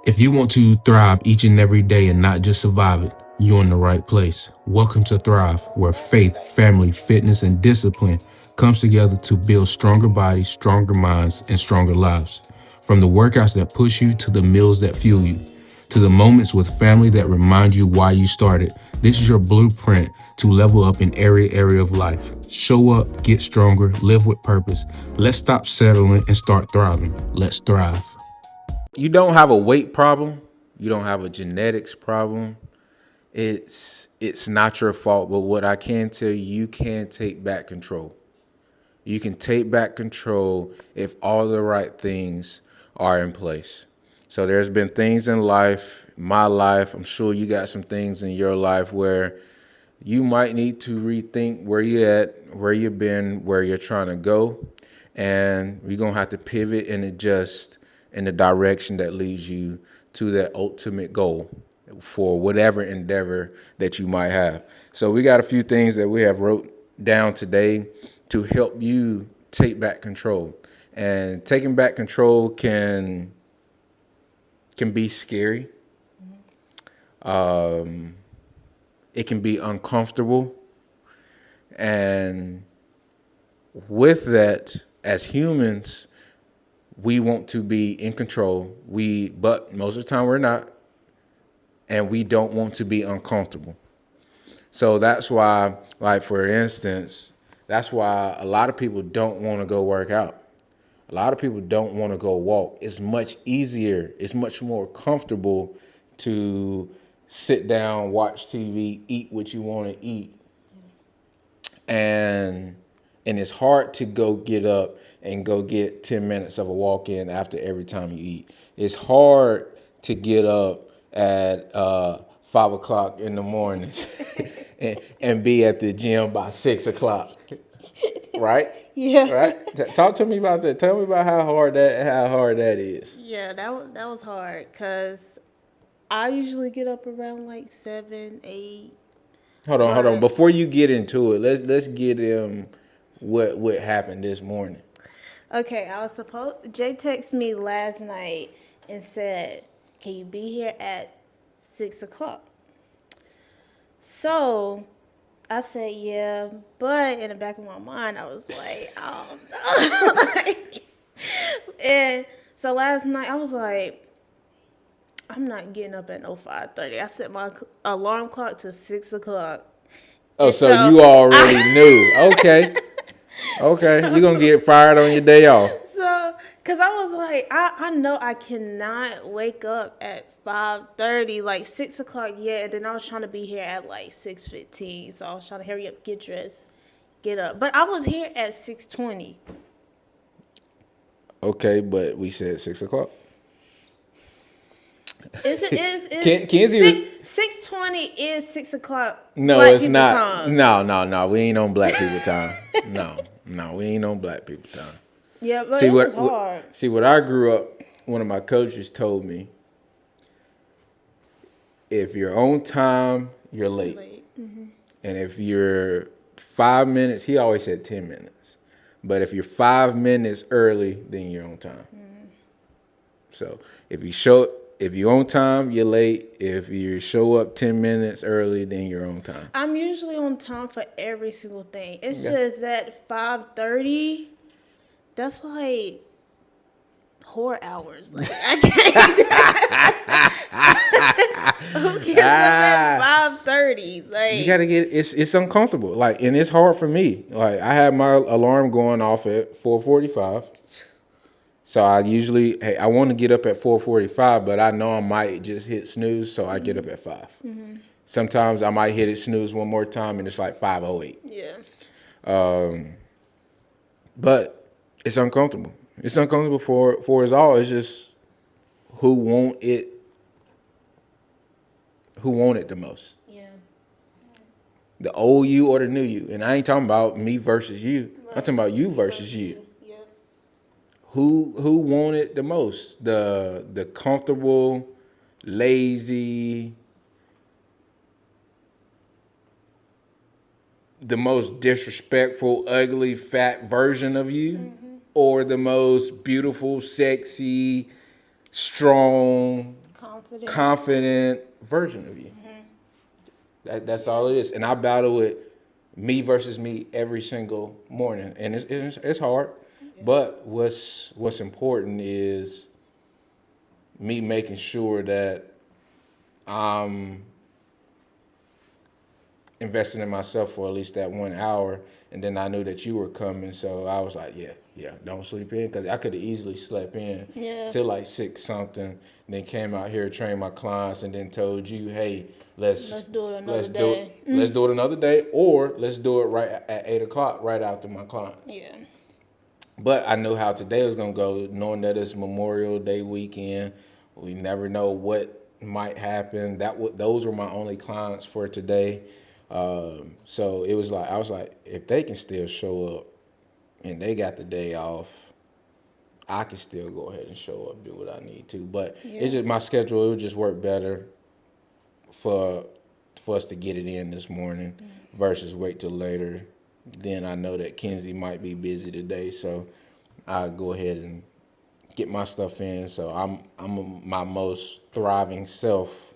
If you want to thrive each and every day and not just survive it, you're in the right place. Welcome to Thrive, where faith, family, fitness, and discipline comes together to build stronger bodies, stronger minds, and stronger lives. From the workouts that push you to the meals that fuel you, to the moments with family that remind you why you started, this is your blueprint to level up in every area of life. Show up, get stronger, live with purpose. Let's stop settling and start thriving. Let's thrive. You don't have a weight problem. You don't have a genetics problem. It's not your fault. But what I can tell you, you can take back control. You can take back control if all the right things are in place. So there's been things in life, my life, I'm sure you got some things in your life where you might need to rethink where you're at, where you've been, where you're trying to go. And we're going to have to pivot and adjust in the direction that leads you to that ultimate goal for whatever endeavor that you might have. So we got a few things that we have wrote down today to help you take back control. And taking back control can be scary. It can be uncomfortable. And with that, as humans, we want to be in control. But most of the time we're not. And we don't want to be uncomfortable. So that's why, like for instance, that's why a lot of people don't want to go work out. A lot of people don't want to go walk. It's much easier. It's much more comfortable to sit down, watch TV, eat what you want to eat. And it's hard to go get up and go get 10 minutes of a walk in after every time you eat. It's hard to get up at 5 o'clock in the morning and be at the gym by 6 o'clock. Right? Yeah. Right? Talk to me about that. Tell me about how hard that is. Yeah, that was hard because I usually get up around like 7, 8. Hold on. But Before you get into it, let's get what happened this morning. okay, Jay texted me last night and said, "Can you be here at 6 o'clock?" So I said, "Yeah," but in the back of my mind, I was like, "I don't know." And so last night, I was like, I'm not getting up at no 5:30. I set my alarm clock to 6 o'clock. Oh, And so so you already knew. Okay. Okay. You're going to get fired on your day off. Cause I was like, I know I cannot wake up at 5:30, like 6 o'clock yet. And then I was trying to be here at like 6:15. So I was trying to hurry up, get dressed, get up. But I was here at 6:20. Okay, but we said 6 o'clock. Kenzie was 6:20 is 6 o'clock. No, Black it's people not. time. No. We ain't on black people time. No, we ain't on black people time. Yeah, but it was hard. See, what I grew up, one of my coaches told me, if you're on time, you're late. Mm-hmm. And if you're 5 minutes, he always said 10 minutes. But if you're 5 minutes early, then you're on time. Mm-hmm. So if you're on time, you're late. If you show up 10 minutes early, then you're on time. I'm usually on time for every single thing. It's just that 5:30, that's like 4 hours. Like I can't. Who gets up at 5:30? Like you gotta get it's uncomfortable. Like, and it's hard for me. Like, I have my alarm going off at 4:45. So I want to get up at 4:45, but I know I might just hit snooze, so I get up at 5. Mm-hmm. Sometimes I might hit it snooze one more time, and it's like 5:08. Yeah. But it's uncomfortable. It's uncomfortable for us all. It's just who want it the most. Yeah. The old you or the new you. And I ain't talking about me versus you. Right. I'm talking about you versus you. Yeah. Who want it the most? The comfortable, lazy, the most disrespectful, ugly, fat version of you, mm-hmm. or the most beautiful, sexy, strong, confident version of you. That's all it is. And I battle with me versus me every single morning, and it's hard. But what's important is me making sure that I'm investing in myself for at least that 1 hour. And then I knew that you were coming, so I was like, yeah, don't sleep in, because I could have easily slept in till like 6 something, and then came out here, trained my clients, and then told you, hey, Let's do it another day. Let's do it another day, or let's do it right at 8 o'clock, right after my clients. Yeah. But I knew how today was gonna go, knowing that it's Memorial Day weekend. We never know what might happen. Those were my only clients for today. So it was like, I was like, if they can still show up and they got the day off, I can still go ahead and show up, do what I need to. But it's just my schedule. It would just work better for us to get it in this morning versus wait till later. Then I know that Kenzie might be busy today, so I'll go ahead and get my stuff in. So I'm my most thriving self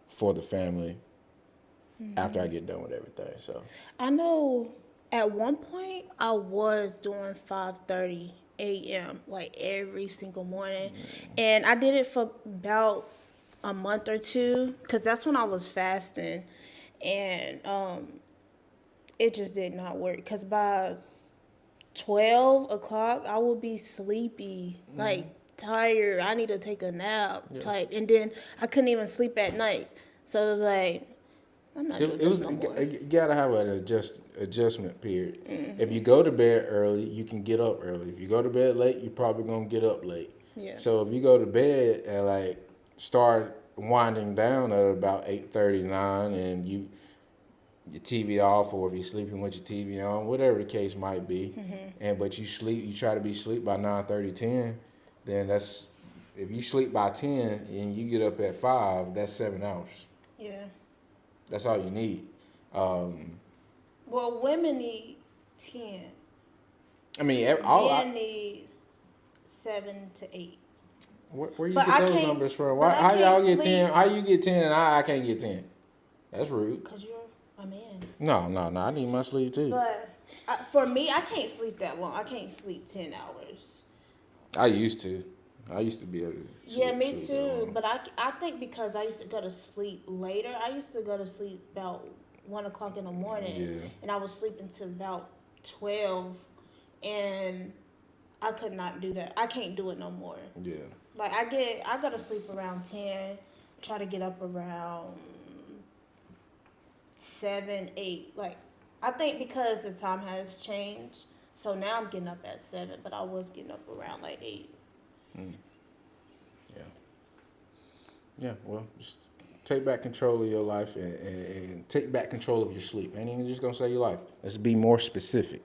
for the family after I get done with everything. So I know at one point I was doing 5:30 a.m. like every single morning, and I did it for about a month or two because that's when I was fasting, and it just did not work because by 12 o'clock I would be sleepy, like tired. I need to take a nap type, and then I couldn't even sleep at night. So it was like, I'm not doing this no more. You gotta have an adjustment period. If you go to bed early, you can get up early. If you go to bed late, you're probably gonna get up late. Yeah. So if you go to bed and like start winding down at about 8:39, and your TV off, or if you're sleeping with your TV on, whatever the case might be, but you try to be asleep by 9:30, 10, then that's, if you sleep by 10 and you get up at 5, that's 7 hours. Yeah. That's all you need. Well, women need 10. I mean, Men need 7 to 8. Where you But get I those can't- numbers from? but I How y'all can't get sleep. 10? How you get 10 and I can't get 10? That's rude. Because you're a man. No. I need my sleep too. But for me, I can't sleep that long. I can't sleep 10 hours. I used to be able to Yeah, me sleep that too. long. But I think because I used to go to sleep later, I used to go to sleep about 1 o'clock in the morning. Yeah. And I was sleeping to about 12. And I could not do that. I can't do it no more. Yeah. Like I go to sleep around 10, try to get up around 7, 8. Like, I think because the time has changed, so now I'm getting up at 7, but I was getting up around like 8. Yeah. Yeah, well, just take back control of your life and take back control of your sleep. I ain't even just gonna say your life. Let's be more specific.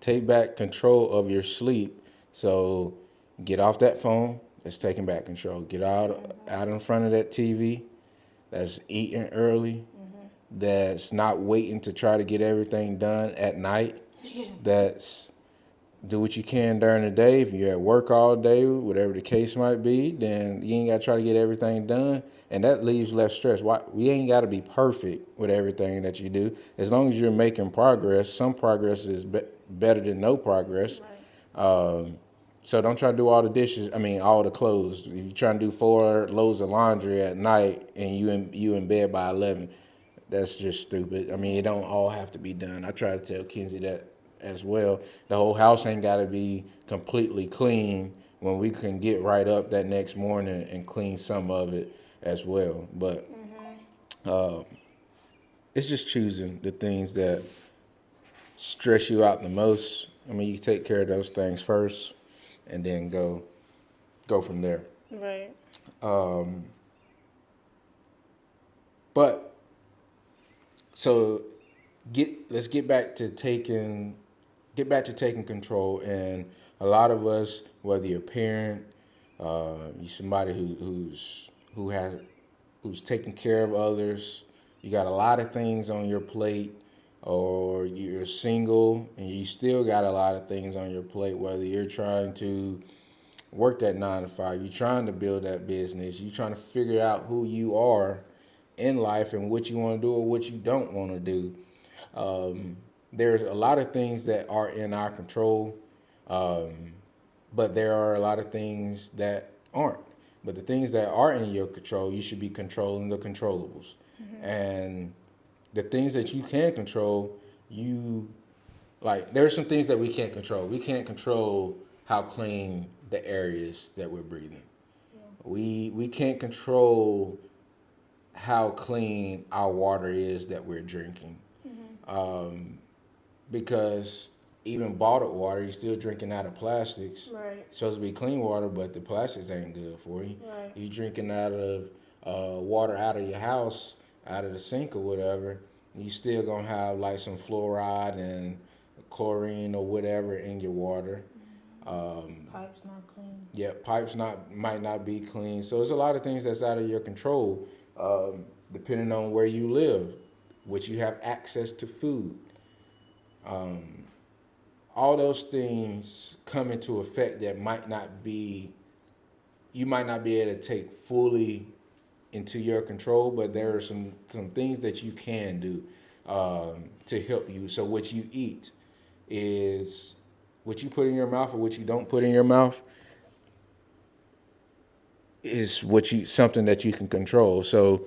Take back control of your sleep. So get off that phone. That's taking back control. Get out in front of that TV. That's eating early. That's not waiting to try to get everything done at night. That's do what you can during the day. If you're at work all day, whatever the case might be, then you ain't got to try to get everything done. And that leaves less stress. We ain't got to be perfect with everything that you do. As long as you're making progress, some progress is better than no progress. Right. So don't try to do all the clothes. If you're trying to do 4 loads of laundry at night and you in bed by 11, that's just stupid. I mean, it don't all have to be done. I try to tell Kenzie that as well. The whole house ain't got to be completely clean when we can get right up that next morning and clean some of it as well. But it's just choosing the things that stress you out the most. I mean, you take care of those things first and then go from there. Right. But so let's get back to taking control. And a lot of us, whether you're a parent, you're somebody who's taking care of others, you got a lot of things on your plate, or you're single and you still got a lot of things on your plate, whether you're trying to work that 9 to 5. You're trying to build that business. You're trying to figure out who you are in life and what you want to do or what you don't want to do. There's a lot of things that are in our control, but there are a lot of things that aren't. But the things that are in your control, you should be controlling the controllables. And the things that you can control, you like there's some things that we can't control. We can't control how clean the air is that we're breathing. We can't control how clean our water is that we're drinking. Because even bottled water, you're still drinking out of plastics. Right. It's supposed to be clean water, but the plastics ain't good for you. Right. You're drinking out of water out of your house, out of the sink or whatever. You still gonna have like some fluoride and chlorine or whatever in your water. Pipes not clean. Yeah, pipes might not be clean. So there's a lot of things that's out of your control, depending on where you live, which you have access to food. All those things come into effect that you might not be able to take fully into your control, but there are some things that you can do to help you. So what you eat is what you put in your mouth or what you don't put in your mouth is something that you can control. So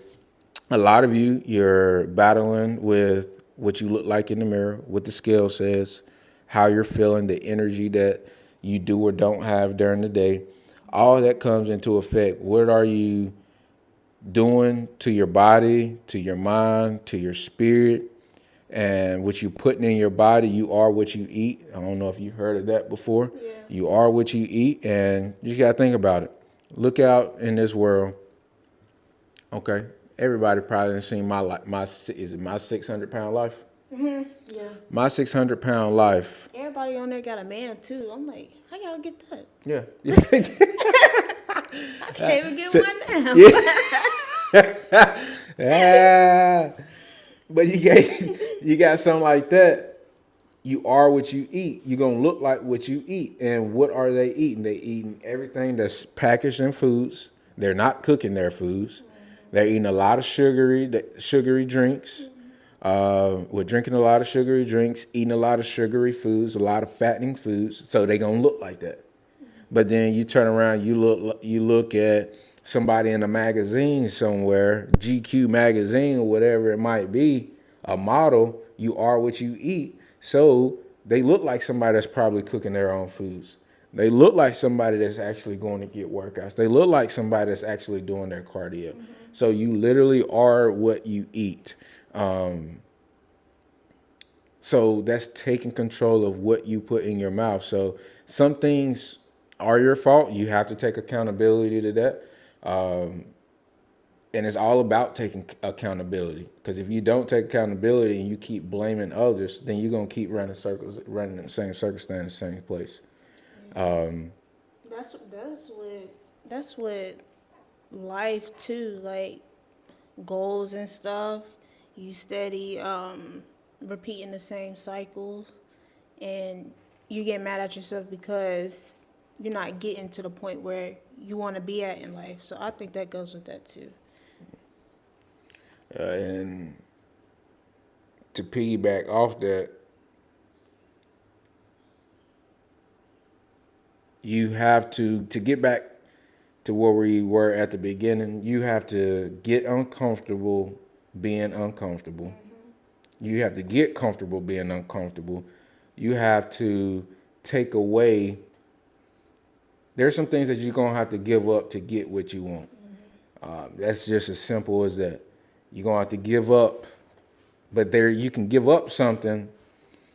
a lot of you're battling with what you look like in the mirror, what the scale says, how you're feeling, the energy that you do or don't have during the day. All that comes into effect. What are you doing to your body, to your mind, to your spirit, and what you putting in your body? You are what you eat. I don't know if you heard of that before. Yeah. You are what you eat, and you got to think about it. Look out in this world. Okay, everybody probably has seen my 600-pound life. Yeah. My 600-pound life. Everybody on there got a man too. I'm like, how y'all get that? Yeah. I can't even get So- one now. Yeah. But you got something like that. You are what you eat. You're gonna look like what you eat. And what are they eating? They eating everything that's packaged in foods. They're not cooking their foods. They're eating a lot of sugary drinks. We're drinking a lot of sugary drinks, eating a lot of sugary foods, a lot of fattening foods. So they're gonna look like that. But then you turn around, you look at somebody in a magazine somewhere, GQ magazine or whatever it might be, a model. You are what you eat. So they look like somebody that's probably cooking their own foods. They look like somebody that's actually going to get workouts. They look like somebody that's actually doing their cardio. So you literally are what you eat. So that's taking control of what you put in your mouth. So some things are your fault. You have to take accountability to that. And it's all about taking accountability. Because if you don't take accountability and you keep blaming others, then you're going to keep running circles, running in the same circle, staying in the same place. That's what life too, like goals and stuff. You steady repeating the same cycles, and you get mad at yourself because you're not getting to the point where you want to be at in life. So I think that goes with that too. And to piggyback off that, you have to get back to where we were at the beginning. You have to get uncomfortable being uncomfortable. You have to get comfortable being uncomfortable. You have to take away. There's some things that you're going to have to give up to get what you want. That's just as simple as that. You're going to have to give up. But there, you can give up something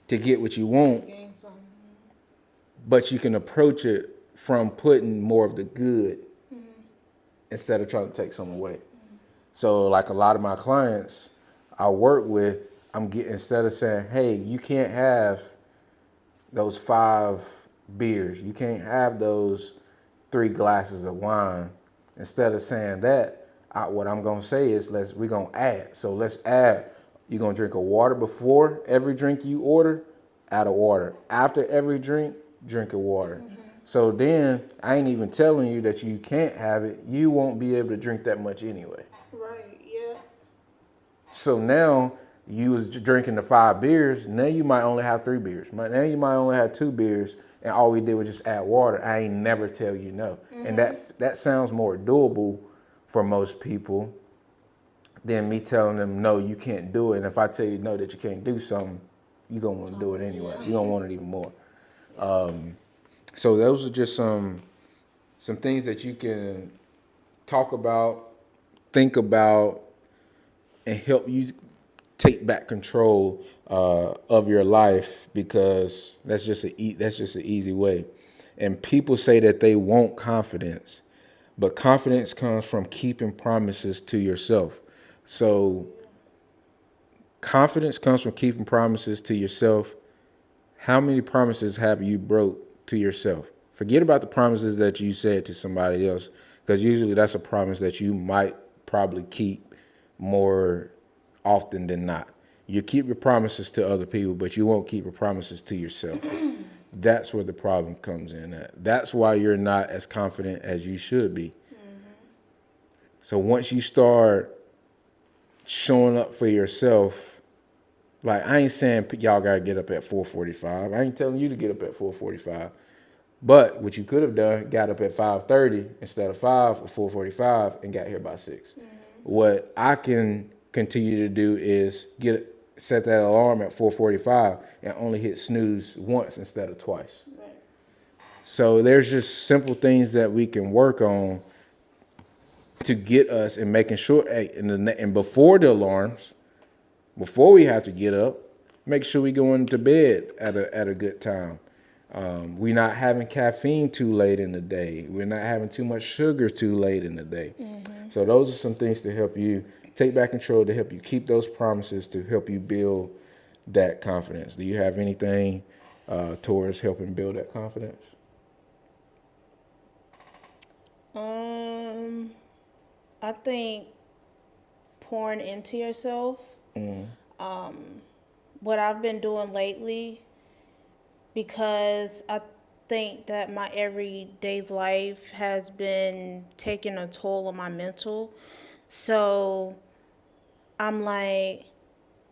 to get what you want, Gain something. but you can approach it from putting more of the good instead of trying to take some away. So like a lot of my clients I work with, instead of saying, hey, you can't have those 5 beers, you can't have those 3 glasses of wine. Instead of saying that, what I'm gonna say is we're gonna add. So let's add. You're gonna drink a water before every drink you order, add a water. After every drink, drink a water. So then I ain't even telling you that you can't have it. You won't be able to drink that much anyway. Right. Yeah. So now you was drinking the 5 beers. Now you might only have 3 beers. Now you might only have 2 beers, and all we did was just add water. I ain't never tell you no, and that sounds more doable for most people than me telling them no, you can't do it. And if I tell you no, that you can't do something, you're gonna want to do it anyway. You're gonna want it even more. So those are just some things that you can talk about, think about, and help you take back control of your life, because that's just an easy way. And people say that they want confidence, but confidence comes from keeping promises to yourself. So confidence comes from keeping promises to yourself. How many promises have you broke to yourself? Forget about the promises that you said to somebody else, because usually that's a promise that you might probably keep more often than not. You keep your promises to other people, but you won't keep your promises to yourself. That's where the problem comes in at. That's why you're not as confident as you should be. So once you start showing up for yourself, like I ain't saying y'all gotta get up at 4:45. I ain't telling you to get up at 4:45. But what you could have done, got up at 5:30 instead of 5 or 4:45 and got here by 6. What I can continue to do is set that alarm at 4:45 and only hit snooze once instead of twice. Right. So there's just simple things that we can work on to get us and making sure, and before the alarms, before we have to get up, make sure we go into bed at a good time. We're not having caffeine too late in the day. We're not having too much sugar too late in the day. So those are some things to help you take back control, to help you keep those promises, to help you build that confidence. Do you have anything towards helping build that confidence? I think pouring into yourself. What I've been doing lately, because I think that my everyday life has been taking a toll on my mental. So I'm like,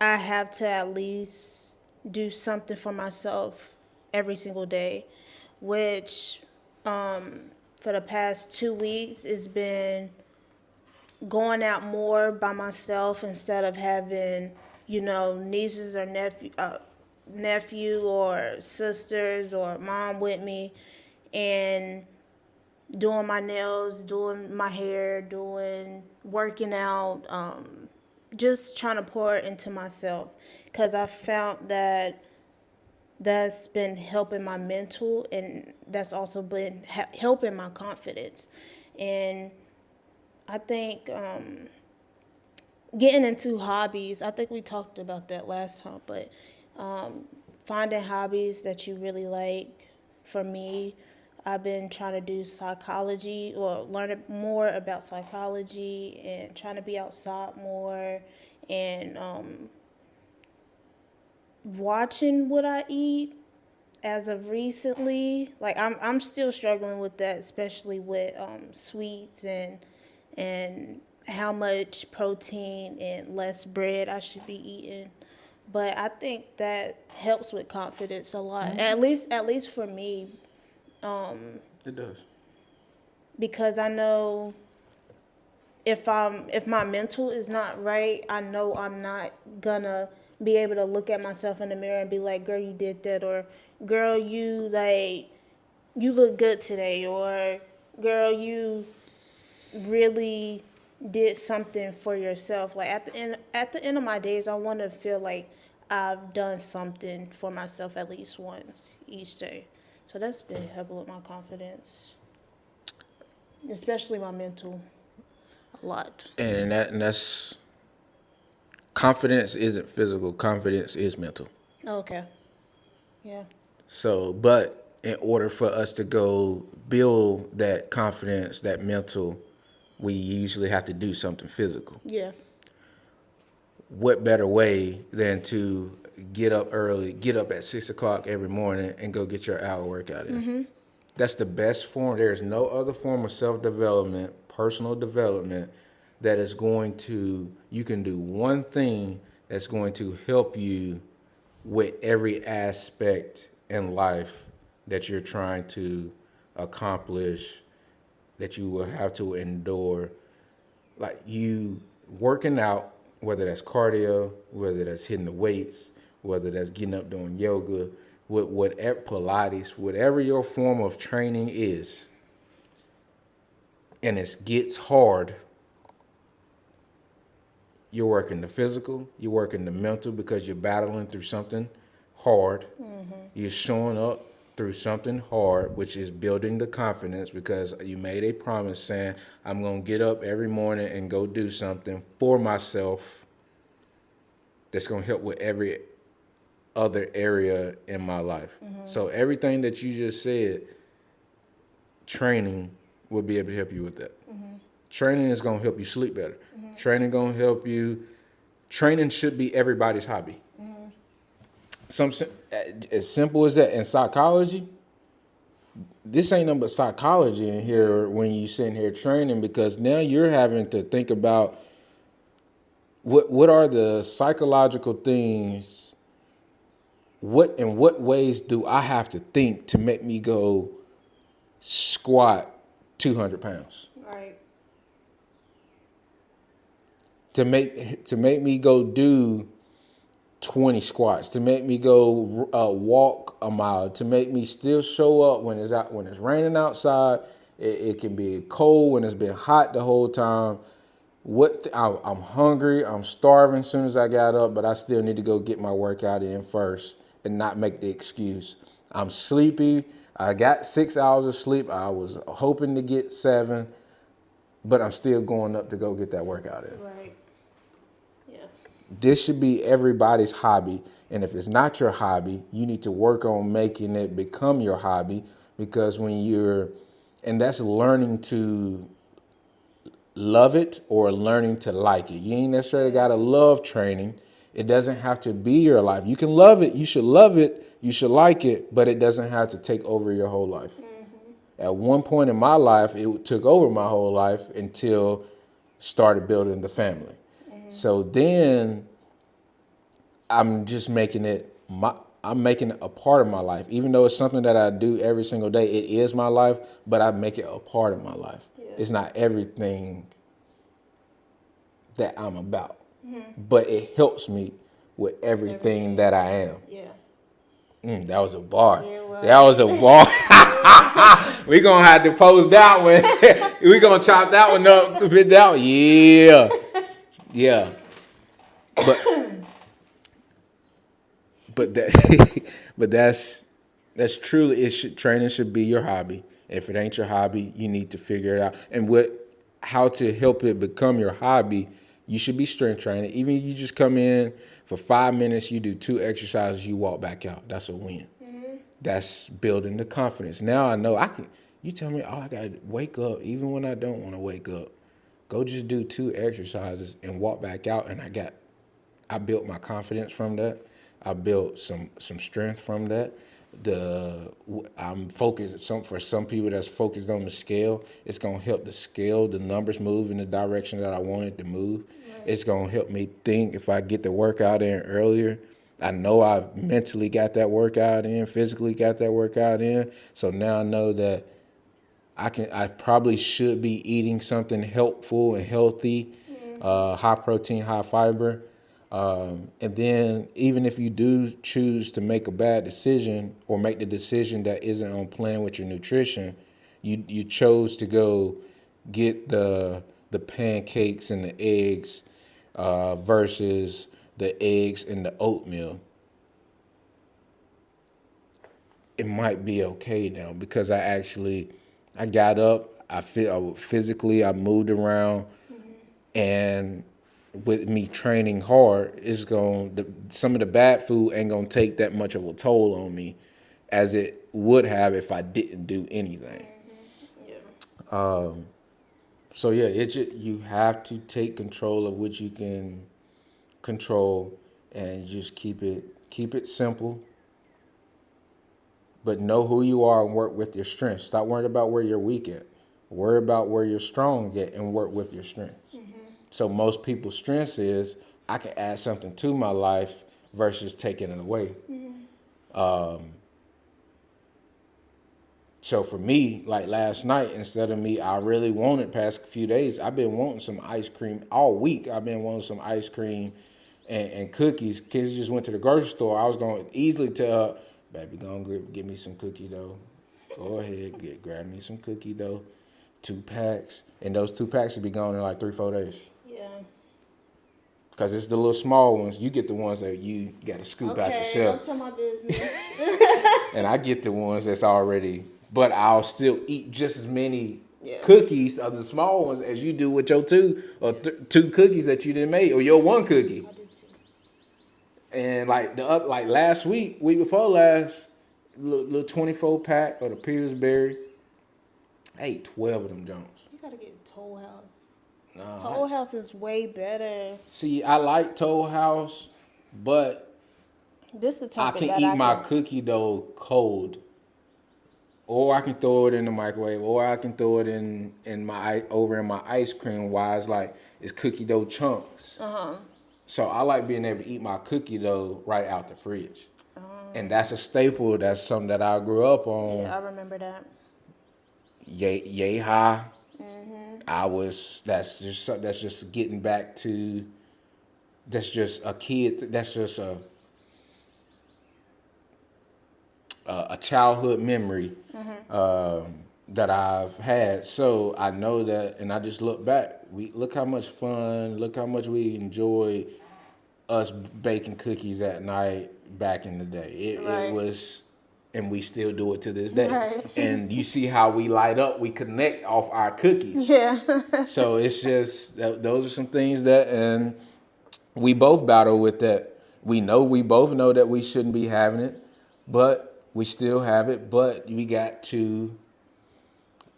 I have to at least do something for myself every single day, which for the past 2 weeks it's been going out more by myself instead of having, nieces or nephew or sisters or mom with me, and doing my nails, doing my hair, working out, just trying to pour into myself, because I found that that's been helping my mental, and that's also been helping my confidence. And I think getting into hobbies, I think we talked about that last time, but finding hobbies that you really like. For me, I've been trying to do psychology, or learn more about psychology, and trying to be outside more, and watching what I eat. As of recently, like I'm still struggling with that, especially with sweets, and how much protein and less bread I should be eating. But I think that helps with confidence a lot. At least for me, It does. because I know if my mental is not right, I know I'm not gonna be able to look at myself in the mirror and be like, "Girl, you did that," or "Girl, you look good today," or "Girl, you really did something for yourself." Like at the end of my days, I want to feel like I've done something for myself at least once each day. So that's been helping with my confidence, especially my mental, a lot. And that's confidence isn't physical. Confidence is mental. Okay. Yeah. So, but in order for us to go build that confidence, that mental, we usually have to do something physical. Yeah. What better way than to get up early, get up at 6 o'clock every morning and go get your hour workout in? That's the best form. There's no other form of self-development, personal development, that is going to, you can do one thing that's going to help you with every aspect in life that you're trying to accomplish, that you will have to endure. Like you working out, whether that's cardio, whether that's hitting the weights, whether that's getting up doing yoga, with whatever Pilates, whatever your form of training is, and it gets hard, you're working the physical, you're working the mental because you're battling through something hard. You're showing up through something hard, which is building the confidence because you made a promise saying, I'm going to get up every morning and go do something for myself that's going to help with every other area in my life. So everything that you just said, training will be able to help you with that. Training is going to help you sleep better. Training going to help you. Training should be everybody's hobby. Some as simple as that. In psychology, this ain't nothing but psychology in here when you sitting here training, because now you're having to think about what are the psychological things. In what ways do I have to think to make me go squat 200 pounds? Right. To make me go do 20 squats, to make me go walk a mile, to make me still show up when it's raining outside. It can be cold when it's been hot the whole time. I'm hungry, I'm starving as soon as I got up, but I still need to go get my workout in first and not make the excuse. I'm sleepy. I got 6 hours of sleep. I was hoping to get 7, but I'm still going up to go get that workout in. Right. Yeah. This should be everybody's hobby. And if it's not your hobby, you need to work on making it become your hobby, because and that's learning to love it or learning to like it. You ain't necessarily got to love training. It doesn't have to be your life. You can love it. You should love it. You should like it, but it doesn't have to take over your whole life. At one point in my life, it took over my whole life until started building the family. So then I'm just making it a part of my life. Even though it's something that I do every single day, it is my life, but I make it a part of my life. Yeah. It's not everything that I'm about, but it helps me with everything that I am. Yeah. That was a bar. Yeah, That was a bar. We gonna have to post that one. We gonna chop that one up. Fit that one. Yeah. Yeah. But that's truly training should be your hobby. If it ain't your hobby, you need to figure it out. And how to help it become your hobby, you should be strength training. Even if you just come in for 5 minutes, you do 2 exercises, you walk back out. That's a win. That's building the confidence. Now I know I can. You tell me, I gotta wake up even when I don't want to wake up. Go just do 2 exercises and walk back out, and I built my confidence from that. I built some strength from that. I'm focused. For some people that's focused on the scale, it's gonna help the numbers move in the direction that I want it to move. Right. It's gonna help me think. If I get the workout in earlier, I know I mentally got that workout in, physically got that workout in. So now I know that I probably should be eating something helpful and healthy, high protein, high fiber. And then even if you do choose to make a bad decision or make the decision that isn't on plan with your nutrition, you chose to go get the pancakes and the eggs versus the eggs and the oatmeal. It might be okay now because I got up, I moved around, and with me training hard, some of the bad food ain't gonna take that much of a toll on me as it would have if I didn't do anything. Yeah. So yeah, you have to take control of what you can control and just keep it simple. But know who you are and work with your strengths. Stop worrying about where you're weak at. Worry about where you're strong at and work with your strengths. So most people's strengths is I can add something to my life versus taking it away. So for me, like last night, instead of me, I really wanted past a few days, I've been wanting some ice cream all week. I've been wanting some ice cream and cookies. Kids just went to the grocery store. I was going to easily tell her, baby, go and get me some cookie dough. Go ahead, grab me some cookie dough. 2 packs. And those 2 packs will be gone in like 3-4 days. Yeah. Because it's the little small ones. You get the ones that you got to scoop out Okay, yourself. don't tell my business. And I get the ones that's already, but I'll still eat just as many Yeah. cookies of the small ones as you do with your 2 or 2 cookies that you didn't make, or your 1 cookie. I did too. And like like last week before last, little 24 pack of the Pillsbury, I ate 12 of them Jones. You gotta get Toll House. Nah, Toll House is way better. see, I like Toll House, but This is the I topic can that eat I my can. cookie dough cold. Or I can throw it in the microwave, or I can throw it in my ice cream. Why it's cookie dough chunks. So I like being able to eat my cookie dough right out the fridge, and that's a staple. That's something that I grew up on. Yeah, I remember that. Yay high. That's just getting back to. That's just a kid. That's just a childhood memory that I've had. So I know that, and I just look back. Look how much fun, look how much we enjoyed us baking cookies at night back in the day. It was, and we still do it to this day. Right. And you see how we light up, we connect off our cookies. Yeah. So it's just, those are some things that, and we both battle with that. We both know that we shouldn't be having it, but we still have it. But we got to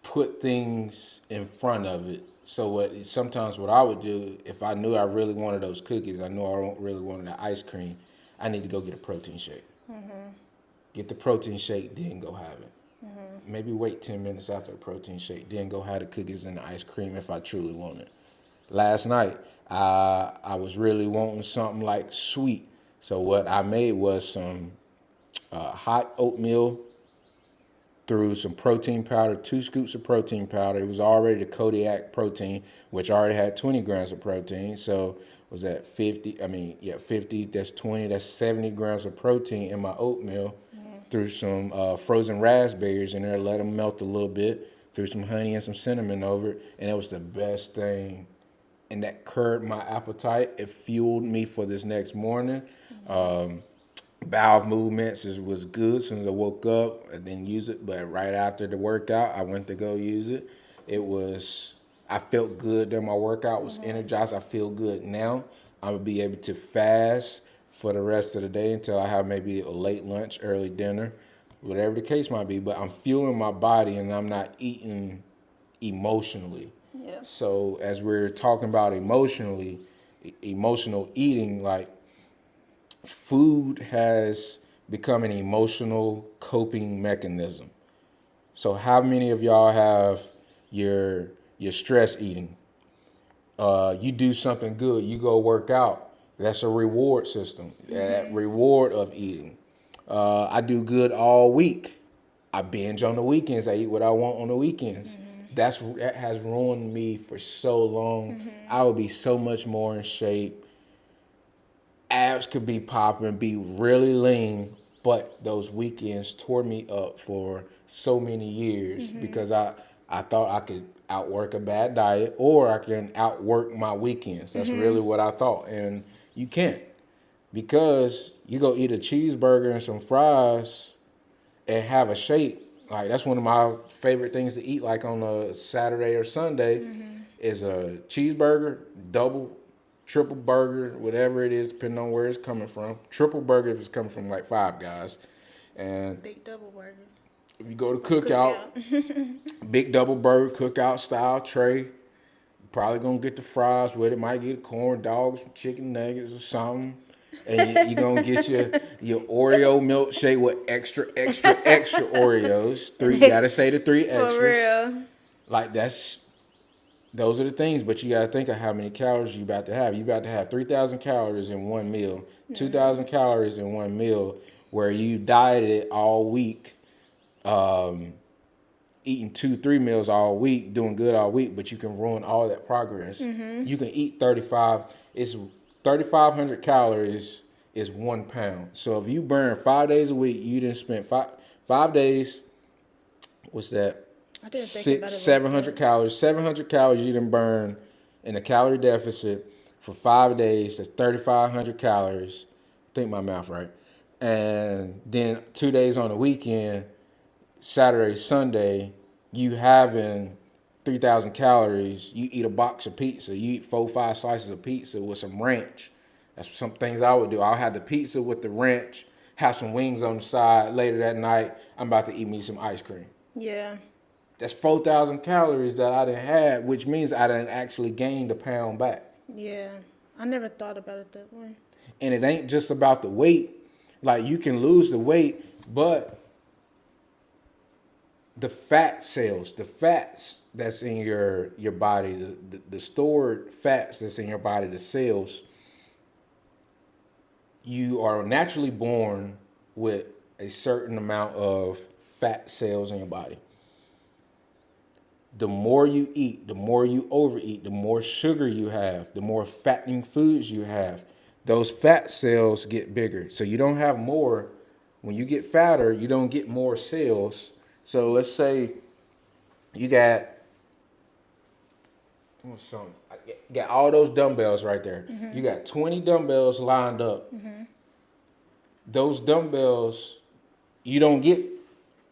put things in front of it. So sometimes what I would do, if I knew I really wanted those cookies, I knew I really wanted the ice cream, I need to go get a protein shake. Get the protein shake, then go have it. Maybe wait 10 minutes after the protein shake, then go have the cookies and the ice cream if I truly want it. Last night, I was really wanting something like sweet. So what I made was some hot oatmeal, threw some protein powder, 2 scoops of protein powder. It was already the Kodiak protein, which already had 20 grams of protein. So was that 50? 50, that's 20, that's 70 grams of protein in my oatmeal. Threw some frozen raspberries in there, let them melt a little bit. Threw some honey and some cinnamon over it, and it was the best thing. And that curbed my appetite. It fueled me for this next morning. Bowel movements was good as soon as I woke up. I didn't use it, but right after the workout, I went to go use it. I felt good during my workout, was energized. I feel good now. I'm going to be able to fast for the rest of the day until I have maybe a late lunch, early dinner, whatever the case might be. But I'm fueling my body and I'm not eating emotionally. Yeah. So as we're talking about emotional eating, like food has become an emotional coping mechanism. So how many of y'all have your stress eating? You do something good, you go work out. That's a reward system, that reward of eating. I do good all week. I binge on the weekends. I eat what I want on the weekends. That has ruined me for so long. I would be so much more in shape. Abs could be popping, be really lean, but those weekends tore me up for so many years because I thought I could outwork a bad diet or I can outwork my weekends. That's really what I thought. And you can't, because you go eat a cheeseburger and some fries and have a shake. Like, that's one of my favorite things to eat, like on a Saturday or Sunday, is a cheeseburger, double, triple burger, whatever it is, depending on where it's coming from. Triple burger if it's coming from like Five Guys. And Big double burger. if you go to Cookout, big double burger, cookout style tray, probably gonna get the fries with it. Might get corn dogs, chicken nuggets or something. and you're gonna get your Oreo milkshake with extra Oreos. You gotta say the three For extras. real. Like those are the things, but you gotta think of how many calories you about to have. You about to have 3,000 calories in one meal, 2,000 calories in one meal, where you dieted all week, eating 2-3 meals all week, doing good all week, but you can ruin all that progress. You can eat 35. It's 3,500 calories is 1 pound. So if you burn 5 days a week, you didn't spend 5 days. What's that? I didn't think about it like 700 that. calories. 700 calories you didn't burn in a calorie deficit for 5 days. That's 3,500 calories. Think my math right. And then 2 days on the weekend, Saturday, Sunday, you having 3,000 calories. You eat a box of pizza. You eat 4-5 slices of pizza with some ranch. That's some things I would do. I'll have the pizza with the ranch, have some wings on the side. Later that night, I'm about to eat me some ice cream. Yeah. That's 4,000 calories that I didn't have, which means I didn't actually gain a pound back. Yeah. I never thought about it that way. And it ain't just about the weight. Like, you can lose the weight, but the fat cells, the fats that's in your body, the stored fats that's in your body, the cells, you are naturally born with a certain amount of fat cells in your body. The more you eat, the more you overeat, the more sugar you have, the more fattening foods you have, those fat cells get bigger. So you don't have more. When you get fatter, you don't get more cells. So let's say you got all those dumbbells right there. You got 20 dumbbells lined up. Those dumbbells you don't get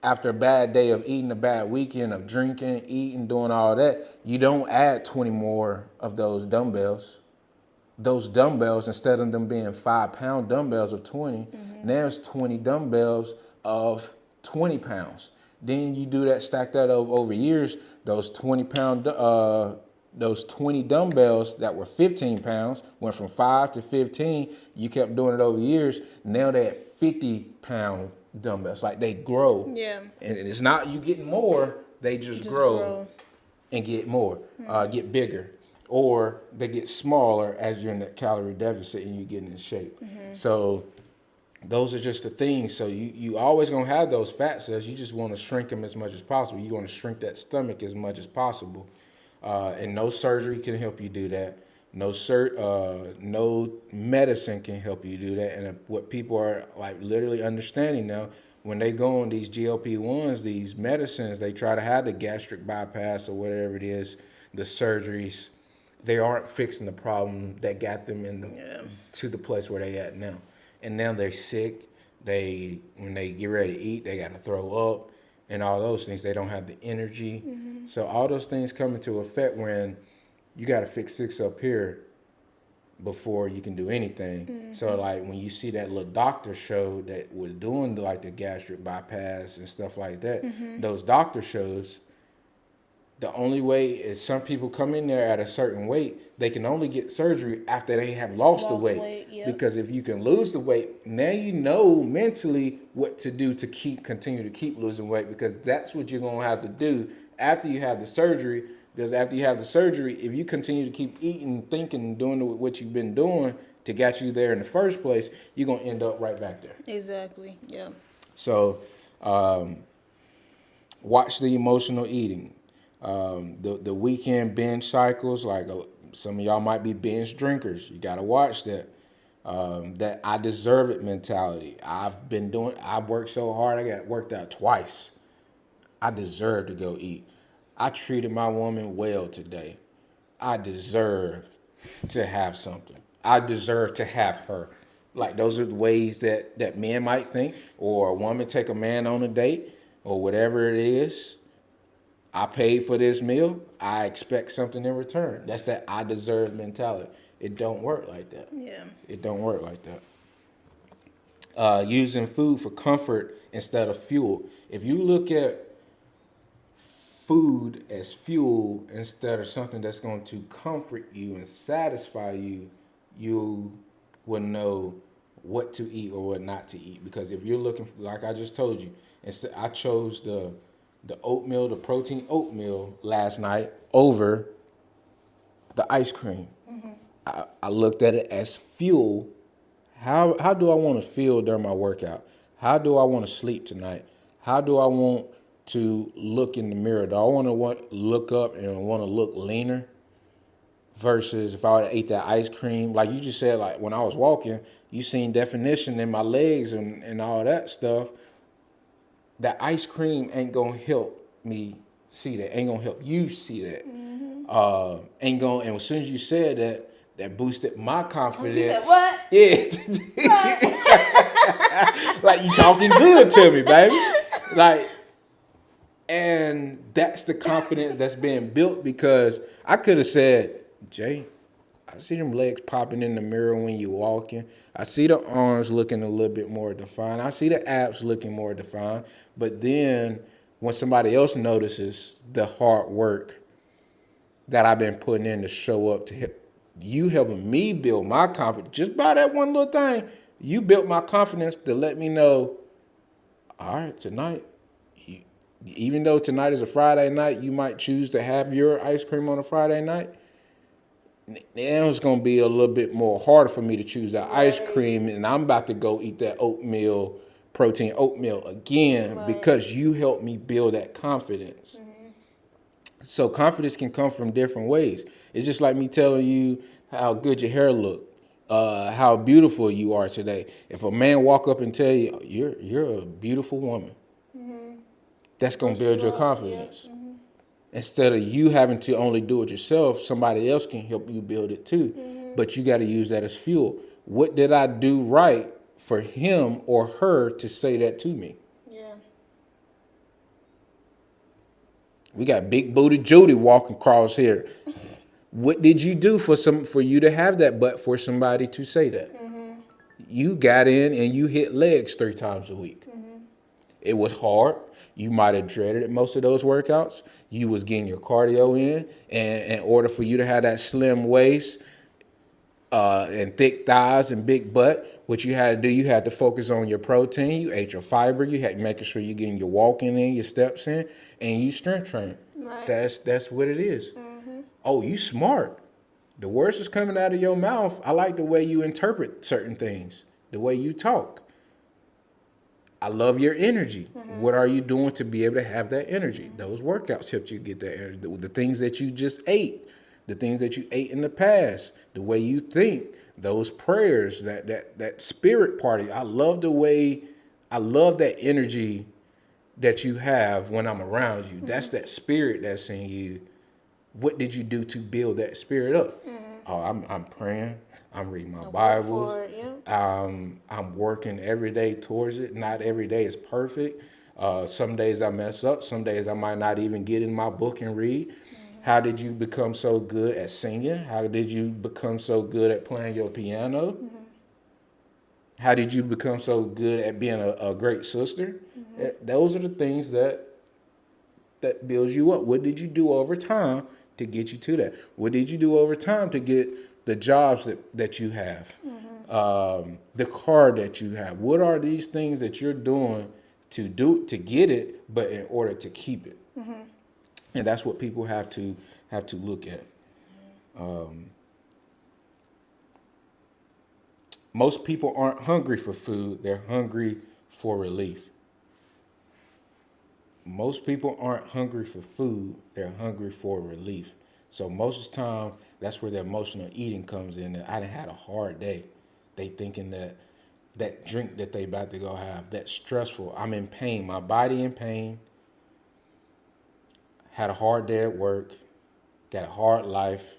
after a bad day of eating, a bad weekend of drinking, eating, doing all that. You don't add 20 more of those dumbbells. Those dumbbells, instead of them being 5-pound dumbbells of 20, now it's 20 dumbbells of 20 pounds. Then you do that, stack that over years, those 20 dumbbells that were 15 pounds went from 5 to 15. You kept doing it over years. Now they're at 50-pound dumbbells. Like, they grow. Yeah. And it's not you getting more, they just grow and get more, get bigger. Or they get smaller as you're in that calorie deficit and you get in shape. So those are just the things. So you always going to have those fat cells. You just want to shrink them as much as possible. You want to shrink that stomach as much as possible. And no surgery can help you do that. No medicine can help you do that. And what people are like literally understanding now, when they go on these GLP-1s, these medicines, they try to have the gastric bypass or whatever it is, the surgeries. They aren't fixing the problem that got them to the place where they at now. And now they're sick. When they get ready to eat, they got to throw up and all those things. They don't have the energy. So all those things come into effect when you got to fix 6 up here before you can do anything. So like when you see that little doctor show that was doing like the gastric bypass and stuff like that, those doctor shows, the only way is some people come in there at a certain weight. They can only get surgery after they have lost the weight. Because if you can lose the weight, now you know mentally what to do to continue to keep losing weight, because that's what you're going to have to do after you have the surgery. Because after you have the surgery, if you continue to keep eating, thinking, and doing what you've been doing to get you there in the first place, you're going to end up right back there. Exactly. Yeah. So watch the emotional eating. The weekend binge cycles, like some of y'all might be binge drinkers. You got to watch that. That I deserve it mentality. I've worked so hard. I got worked out twice. I deserve to go eat. I treated my woman well today. I deserve to have something. I deserve to have her. Like, those are the ways that men might think, or a woman take a man on a date, or whatever it is. I paid for this meal. I expect something in return. That's that I deserve mentality. It don't work like that. Yeah. It don't work like that. Using food for comfort instead of fuel. If you look at food as fuel instead of something that's going to comfort you and satisfy you, you will know what to eat or what not to eat. Because if you're looking for, like I just told you, I chose the oatmeal, the protein oatmeal last night over the ice cream. I looked at it as fuel. How do I want to feel during my workout? How do I want to sleep tonight? How do I want to look in the mirror? Do I want to look up and want to look leaner? Versus if I would have ate that ice cream, like you just said, like when I was walking, you seen definition in my legs and all that stuff. That ice cream ain't gonna help me see that. Ain't gonna help you see that. Ain't gonna. And as soon as you said that, that boosted my confidence. You said what? Yeah. Like you talking good to me, baby. Like, and that's the confidence that's being built because I could have said, Jay, I see them legs popping in the mirror when you walking. I see the arms looking a little bit more defined. I see the abs looking more defined. But then when somebody else notices the hard work that I've been putting in to show up to you helping me build my confidence, just by that one little thing, you built my confidence to let me know, all right, tonight, even though tonight is a Friday night, you might choose to have your ice cream on a Friday night. Now it's going to be a little bit more harder for me to choose that ice cream, and I'm about to go eat that oatmeal, protein oatmeal again because you helped me build that confidence. So confidence can come from different ways. It's just like me telling you how good your hair look, how beautiful you are today. If a man walk up and tell you you're a beautiful woman, that's going to build your confidence. Instead of you having to only do it yourself, somebody else can help you build it too. But you got to use that as fuel. What did I do right for him or her to say that to me? Yeah. We got big booty Judy walking across here. What did you do for you to have that, but for somebody to say that? You got in and you hit legs 3 times a week. It was hard. You might have dreaded it most of those workouts. You was getting your cardio in order for you to have that slim waist and thick thighs and big butt. What you had to do, you had to focus on your protein. You ate your fiber. You had making sure you're getting your walking in, your steps in, and you strength train. Right. That's what it is. Oh, you smart. The words is coming out of your mouth. I like the way you interpret certain things, the way you talk. I love your energy. What are you doing to be able to have that energy? Those workouts helped you get that energy. The things that you just ate, the things that you ate in the past, the way you think, those prayers, that spirit party. I love that energy that you have when I'm around you. That's that spirit that's in you. What did you do to build that spirit up? Oh, I'm praying. I'm reading my Bibles. I'm working every day towards it. Not every day is perfect. Some days I mess up. Some days I might not even get in my book and read. How did you become so good at singing? How did you become so good at playing your piano? How did you become so good at being a great sister? Those are the things that builds you up. What did you do over time to get you to that? What did you do over time to get the jobs that you have, the car that you have? What are these things that you're doing to get it, but in order to keep it? And that's what people have to look at. Most people aren't hungry for food; they're hungry for relief. Most people aren't hungry for food, they're hungry for relief. So most of the time, that's where the emotional eating comes in. I done had a hard day. They thinking that drink that they about to go have, that's stressful. I'm in pain, my body in pain. Had a hard day at work, got a hard life.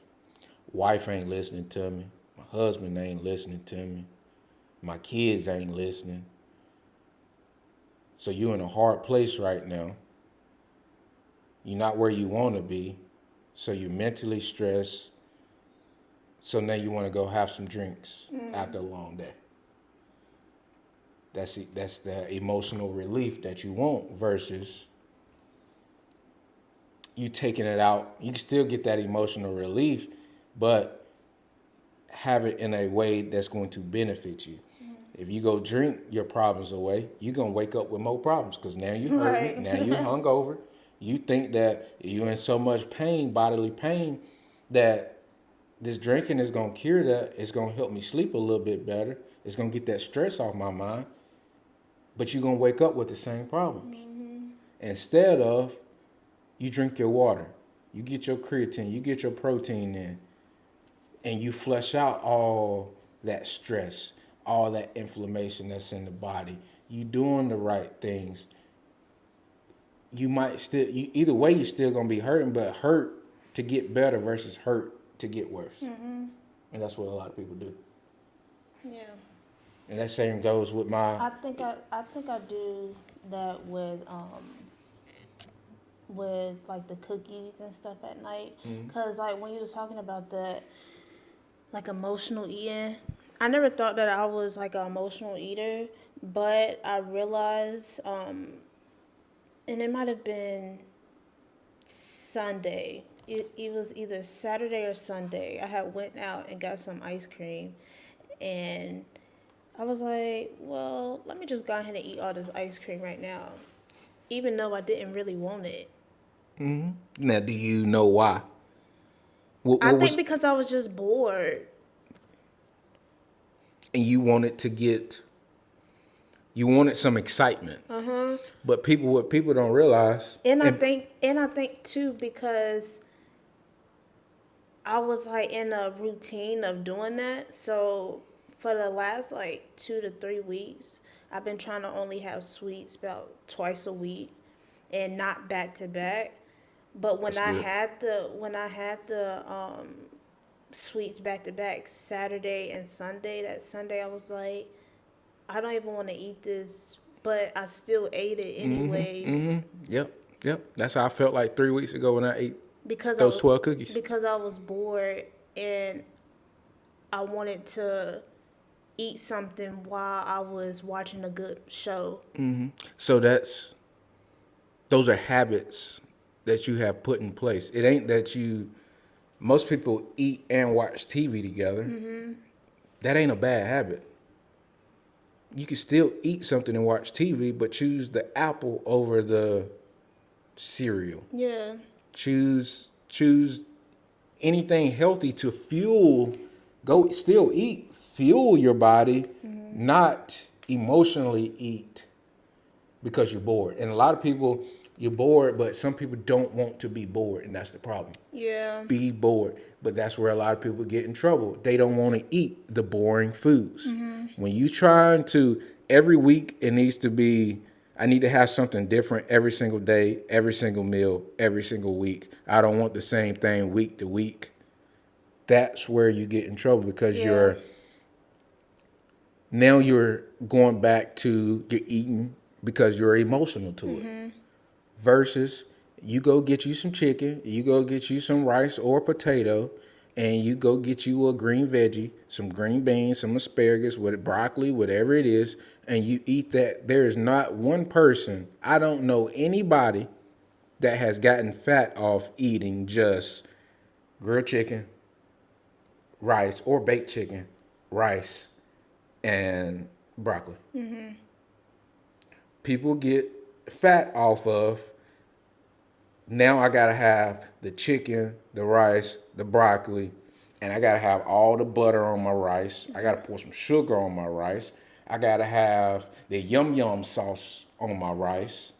Wife ain't listening to me. My husband ain't listening to me. My kids ain't listening. So you're in a hard place right now. You're not where you want to be. So you're mentally stressed. So now you want to go have some drinks after a long day. That's the emotional relief that you want versus you taking it out. You can still get that emotional relief, but have it in a way that's going to benefit you. If you go drink your problems away, you're going to wake up with more problems because now you hurting, Right. now you hungover. You think that you're in so much pain, bodily pain, that this drinking is going to cure that. It's going to help me sleep a little bit better. It's going to get that stress off my mind. But you're going to wake up with the same problems. Instead of, you drink your water, you get your creatine, you get your protein in, and you flush out all that stress, all that inflammation that's in the body. You doing the right things. You might still, either way, you're still going to be hurting, but hurt to get better versus hurt to get worse. And that's what a lot of people do. Yeah. And that same goes with my. I think I do that with like the cookies and stuff at night, cause like when you was talking about that, like emotional eating, I never thought that I was like an emotional eater, but I realized, and it might have been Sunday. It was either Saturday or Sunday. I had went out and got some ice cream, and I was like, well, let me just go ahead and eat all this ice cream right now, even though I didn't really want it. Now, do you know why? What I was, think because I was just bored. and you wanted to get, you wanted some excitement. But what people don't realize, And I think too, because I was like in a routine of doing that. So for the last like 2 to 3 weeks, I've been trying to only have sweets about twice a week and not back to back. But when That's I had the sweets back to back Saturday and Sunday, that Sunday I was like, I don't even want to eat this, but I still ate it anyways. Yep. That's how I felt like 3 weeks ago when I ate because those 12 cookies. Because I was bored and I wanted to eat something while I was watching a good show. So those are habits that you have put in place. It ain't that most people eat and watch TV together. That ain't a bad habit. You can still eat something and watch TV, but choose the apple over the cereal. Yeah. Choose anything healthy to still eat, fuel your body, not emotionally eat because you're bored. And a lot of people, you're bored, but some people don't want to be bored, and that's the problem. Yeah. Be bored. But that's where a lot of people get in trouble. They don't want to eat the boring foods. When you trying to, every week it needs to be, I need to have something different every single day, every single meal, every single week. I don't want the same thing week to week. That's where you get in trouble because you're going back to your eating because you're emotional to it. Versus you go get you some chicken, you go get you some rice or potato, and you go get you a green veggie, some green beans, some asparagus, with broccoli, whatever it is, and you eat that. There is not one person, I don't know anybody that has gotten fat off eating just grilled chicken, rice, or baked chicken, rice, and broccoli. People get fat off of, now I gotta have the chicken, the rice, the broccoli, and I gotta have all the butter on my rice. I gotta pour some sugar on my rice. I gotta have the yum yum sauce on my rice.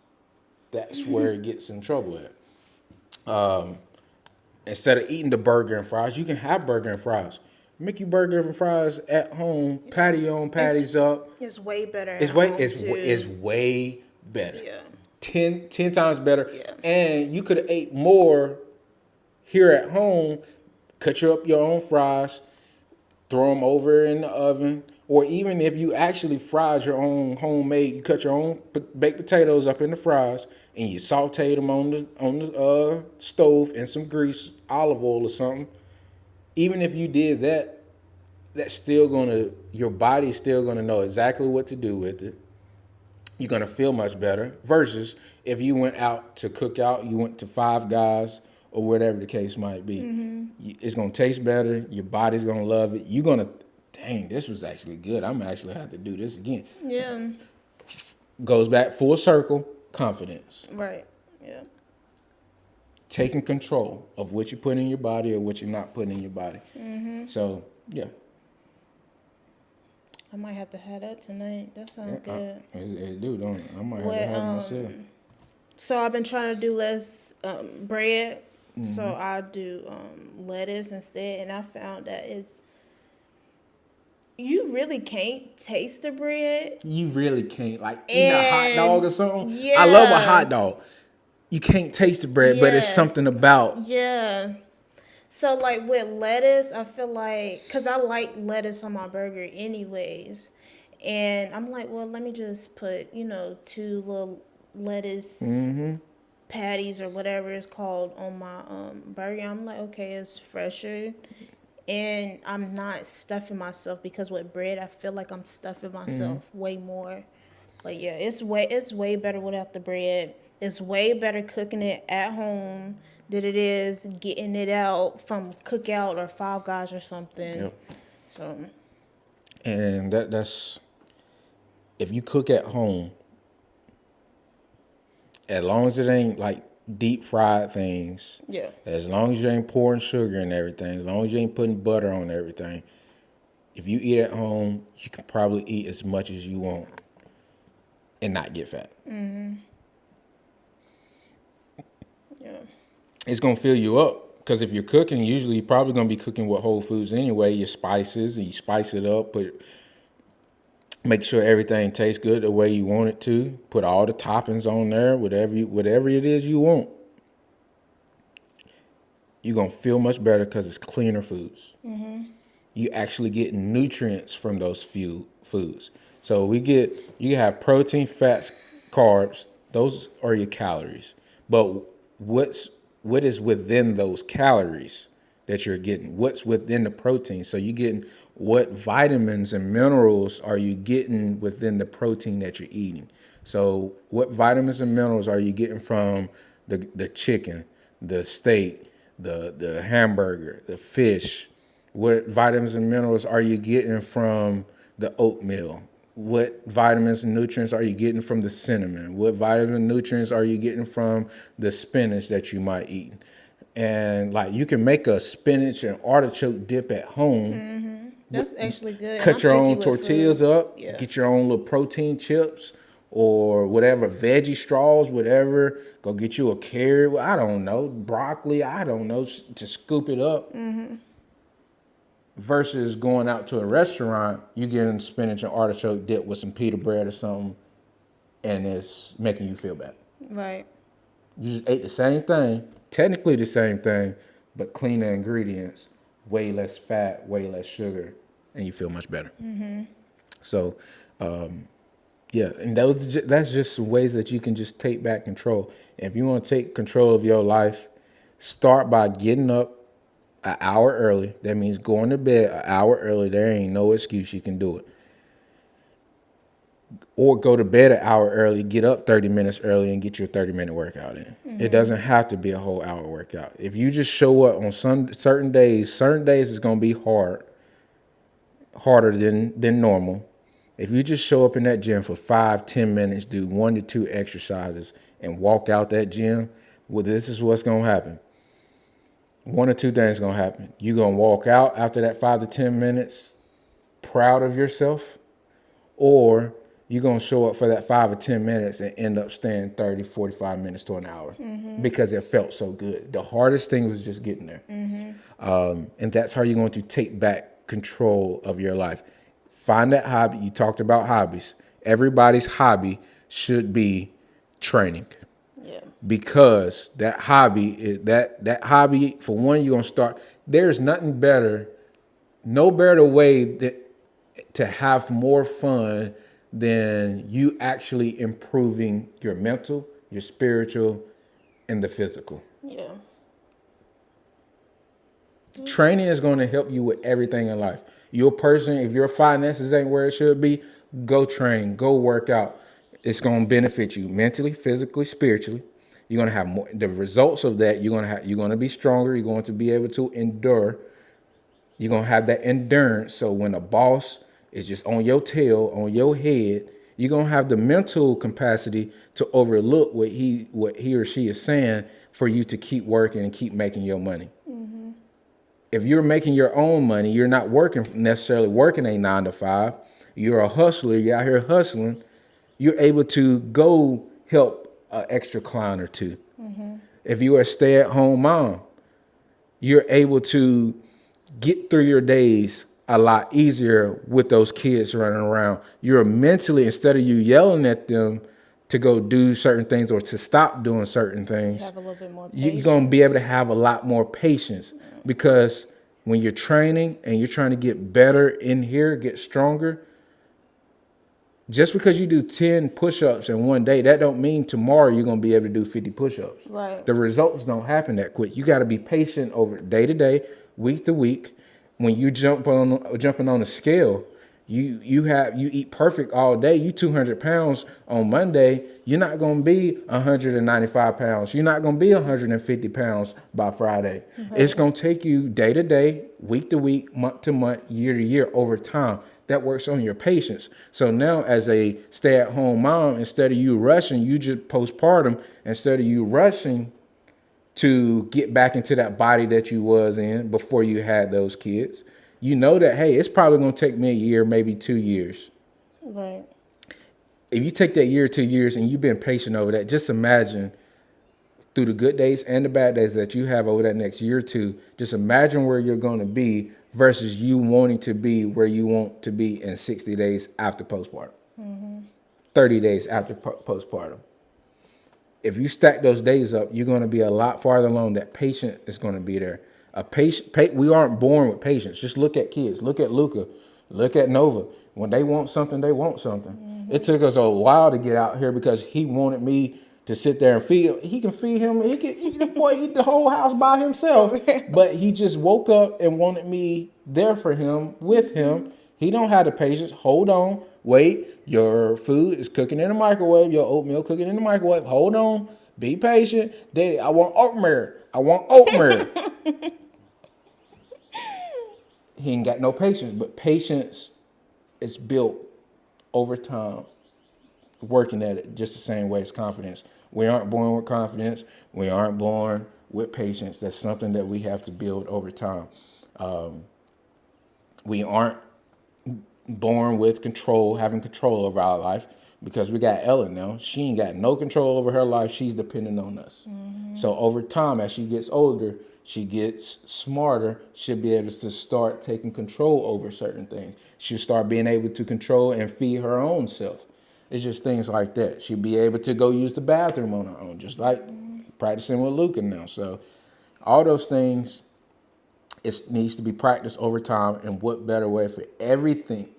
That's where it gets in trouble at. Instead of eating the burger and fries, you can have burger and fries. Make you burger and fries at home, patty on, patties up. It's way better. It's way better. Yeah. 10 times better. Yeah. And you could have ate more here at home, cut up your own fries, throw them over in the oven, or even if you actually fried your own homemade, you cut your own baked potatoes up in the fries and you sauteed them on the stove in some grease, olive oil or something. Even if you did that, your body's still gonna know exactly what to do with it. You're gonna feel much better versus if you went out to cook out, you went to Five Guys or whatever the case might be. It's gonna taste better. Your body's gonna love it. You're gonna, dang, this was actually good. I'm actually have to do this again. Yeah. Goes back full circle, confidence. Right. Yeah. Taking control of what you put in your body or what you're not putting in your body. So, yeah. I might have to have that tonight. That sounds good. It do, don't it? I might have to What have it myself. So I've been trying to do less bread. So I do lettuce instead, and I found that you really can't taste the bread. You really can't. Like eating a hot And dog or something. yeah. I love a hot dog. You can't taste the bread, but it's Yeah. something about. Yeah. So like with lettuce, I feel like because I like lettuce on my burger anyways, and I'm like, well, let me just put 2 little lettuce patties or whatever it's called on my burger. I'm like, okay, it's fresher, and I'm not stuffing myself because with bread, I feel like I'm stuffing myself way more. But yeah, it's way better without the bread. It's way better cooking it at home than it is getting it out from Cookout or Five Guys or something. Yep. So And that's if you cook at home, as long as it ain't like deep fried things, yeah, as long as you ain't pouring sugar and everything, as long as you ain't putting butter on everything, if you eat at home, you can probably eat as much as you want and not get fat. yeah, It's gonna fill you up because if you're cooking, usually you're probably gonna be cooking with whole foods anyway. Your spices and you spice it up, make sure everything tastes good the way you want it to. Put all the toppings on there, whatever it is you want. You're gonna feel much better because it's cleaner foods. You actually get nutrients from those few foods. So you have protein, fats, carbs. Those are your calories. But what is within those calories that you're getting? What's within the protein? So you're getting what vitamins and minerals are you getting within the protein that you're eating? So what vitamins and minerals are you getting from the chicken, the steak, the hamburger, the fish? What vitamins and minerals are you getting from the oatmeal? What vitamins and nutrients are you getting from the cinnamon? What vitamin and nutrients are you getting from the spinach that you might eat? And like you can make a spinach and artichoke dip at home. that's actually good. Cut your I'm picky own with tortillas food. up, Yeah. get your own little protein chips or whatever, veggie straws, whatever. Go get you a carrot, I don't know, broccoli, I don't know, to scoop it up. Versus going out to a restaurant, you getting spinach and artichoke dip with some pita bread or something, and it's making you feel bad. Right. You just ate the same thing, technically the same thing, but cleaner ingredients, way less fat, way less sugar, and you feel much better. So, yeah, and that's just some ways that you can just take back control. If you want to take control of your life, start by getting up an hour early. That means going to bed an hour early. There ain't no excuse you can do it. Or go to bed an hour early, get up 30 minutes early and get your 30-minute workout in. It doesn't have to be a whole hour workout. If you just show up on certain days is going to be harder than normal. If you just show up in that gym for 5-10 minutes, do 1 to 2 exercises and walk out that gym, well, this is what's going to happen. 1 or 2 things going to happen. You're going to walk out after that 5 to 10 minutes proud of yourself, or you're going to show up for that 5 or 10 minutes and end up staying 30, 45 minutes to an hour because it felt so good. The hardest thing was just getting there. And that's how you're going to take back control of your life. Find that hobby. You talked about hobbies. Everybody's hobby should be training. Yeah. Because that hobby is that hobby, for one, you're gonna start. There's nothing better, no better way to have more fun than you actually improving your mental, your spiritual, and the physical. Yeah. Training is going to help you with everything in life. You're a person, if your finances ain't where it should be, go train, go work out. It's going to benefit you mentally, physically, spiritually. You're going to have more. The results of that, you're going to be stronger. You're going to be able to endure You're going to have that endurance. So when a boss is just on your tail, on your head, you're going to have the mental capacity to overlook what he or she is saying for you to keep working and keep making your money. If you're making your own money, you're not necessarily working a 9 to 5. You're a hustler. You're out here hustling. You're able to go help an extra client or two. If you're a stay-at-home mom, you're able to get through your days a lot easier with those kids running around. You're mentally, instead of you yelling at them to go do certain things or to stop doing certain things, Have a little bit more you're going to be able to have a lot more patience, because when you're training and you're trying to get better in here, get stronger, just because you do 10 push-ups in one day, that don't mean tomorrow you're going to be able to do 50 push-ups. Right. The results don't happen that quick. You got to be patient over day to day, week to week. When you jumping on a scale, you eat perfect all day. You 200 pounds on Monday. You're not going to be 195 pounds. You're not going to be 150 pounds by Friday. It's going to take you day to day, week to week, month to month, year to year, over time. That works on your patience. So now, as a stay-at-home mom, instead of you rushing, you just postpartum, instead of you rushing to get back into that body that you was in before you had those kids, you know that, hey, it's probably going to take me a year, maybe 2 years. Right. If you take that year, 2 years, and you've been patient over that, just imagine through the good days and the bad days that you have over that next year or two, just imagine where you're going to be versus you wanting to be where you want to be in 60 days after postpartum, 30 days after postpartum. If you stack those days up, you're going to be a lot farther along. That patient is going to be there. We aren't born with patience. Just look at kids. Look at Luca. Look at Nova. When they want something, they want something. It took us a while to get out here because he wanted me to sit there and feed. He can feed him. The boy eat the whole house by himself. But he just woke up and wanted me there for him, with him. He don't have the patience. Hold on. Wait. Your food is cooking in the microwave. Your oatmeal cooking in the microwave. Hold on. Be patient. Daddy, I want oatmeal. I want oatmeal. He ain't got no patience. But patience is built over time, working at it just the same way as confidence. We aren't born with confidence. We aren't born with patience. That's something that we have to build over time. We aren't born with having control over our life, because we got Ellen now. She ain't got no control over her life. She's dependent on us. So over time, as she gets older, she gets smarter. She'll be able to start taking control over certain things. She'll start being able to control and feed her own self. It's just things like that. She'll be able to go use the bathroom on her own, just like practicing with Luca now. So all those things, it needs to be practiced over time. And what better way for everything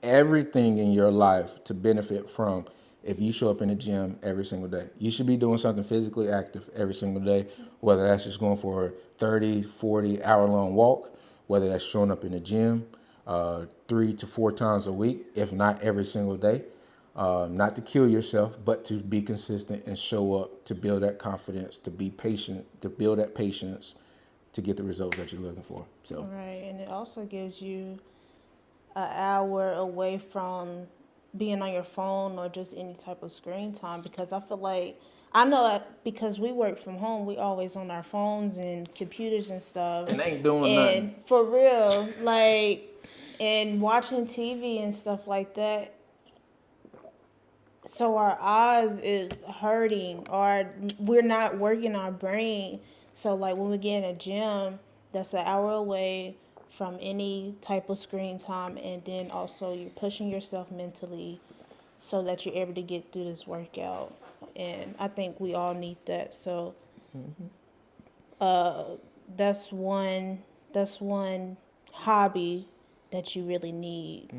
in your life to benefit from if you show up in the gym every single day? You should be doing something physically active every single day, whether that's just going for a 30, 40 hour long walk, whether that's showing up in the gym 3 to 4 times a week, if not every single day. Not to kill yourself, but to be consistent and show up, to build that confidence, to be patient, to build that patience, to get the results that you're looking for. So Right, and it also gives you an hour away from being on your phone or just any type of screen time, because I feel like, I know because we work from home, we always on our phones and computers and stuff. and they ain't doing And nothing. for real, like, and watching TV and stuff like that. So our eyes is hurting, or we're not working our brain. So like when we get in a gym, that's an hour away from any type of screen time, and then also you're pushing yourself mentally so that you're able to get through this workout. And I think we all need that. So that's one hobby that you really need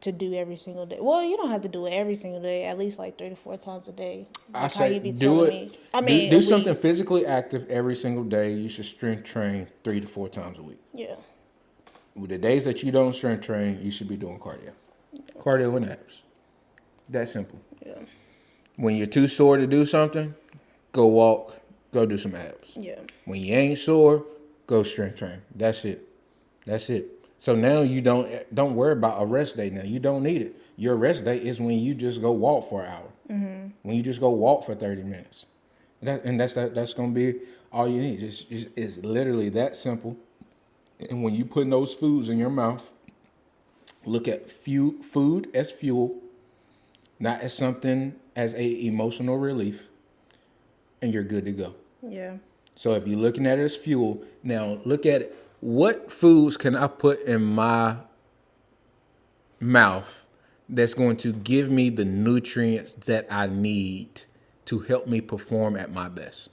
to do every single day. Well, you don't have to do it every single day. At least like 3 to 4 times a day. I Like how say you be do telling it. me. I mean, do a something week. physically active every single day. You should strength train 3 to 4 times a week. Yeah. With the days that you don't strength train, you should be doing cardio. Cardio and abs. That simple. Yeah. When you're too sore to do something, go walk, go do some abs. Yeah. When you ain't sore, go strength train. That's it. That's it. So now you don't worry about a rest day. Now you don't need it. Your rest day is when you just go walk for an hour. When you just go walk for 30 minutes. That's gonna be all you need. It's literally that simple. And when you put those foods in your mouth, look at food as fuel, not as something as a emotional relief, and you're good to go. Yeah. So if you're looking at it as fuel, now look at it. What foods can I put in my mouth that's going to give me the nutrients that I need to help me perform at my best,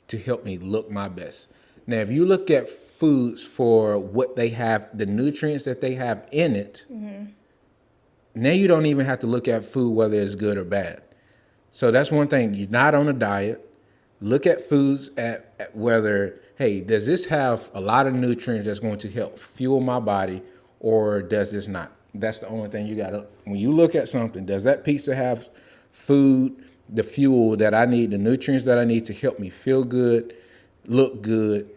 to help me look my best? Now, if you look at foods for what they have, the nutrients that they have in it, now you don't even have to look at food whether it's good or bad. So that's one thing. You're not on a diet. Look at foods at whether, hey, does this have a lot of nutrients that's going to help fuel my body, or does this not? That's the only thing you got to, when you look at something, does that pizza have food, the fuel that I need, the nutrients that I need to help me feel good, look good,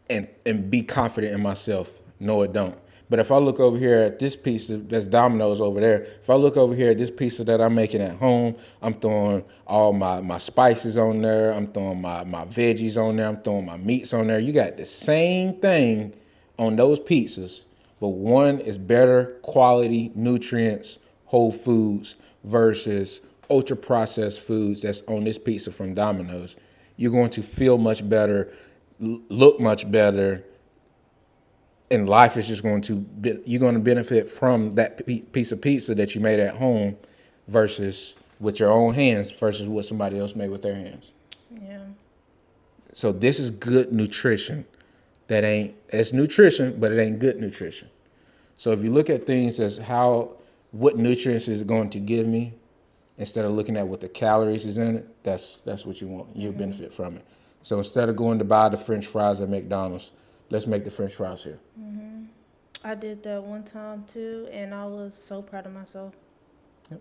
and be confident in myself? No, it don't. But if I look over here at this pizza, that's Domino's over there. If I look over here at this pizza that I'm making at home, I'm throwing all my spices on there. I'm throwing my veggies on there. I'm throwing my meats on there. You got the same thing on those pizzas, but one is better quality nutrients, whole foods, versus ultra processed foods that's on this pizza from Domino's. You're going to feel much better, look much better, and life is just going to you're going to benefit from that piece of pizza that you made at home versus with your own hands versus what somebody else made with their hands. Yeah. So this is good nutrition. It's nutrition, but it ain't good nutrition. So if you look at things as what nutrients is it going to give me, instead of looking at what the calories is in it, that's what you want. You'll benefit from it. So instead of going to buy the French fries at McDonald's, let's make the French fries here. I did that one time too, and I was so proud of myself. Yep.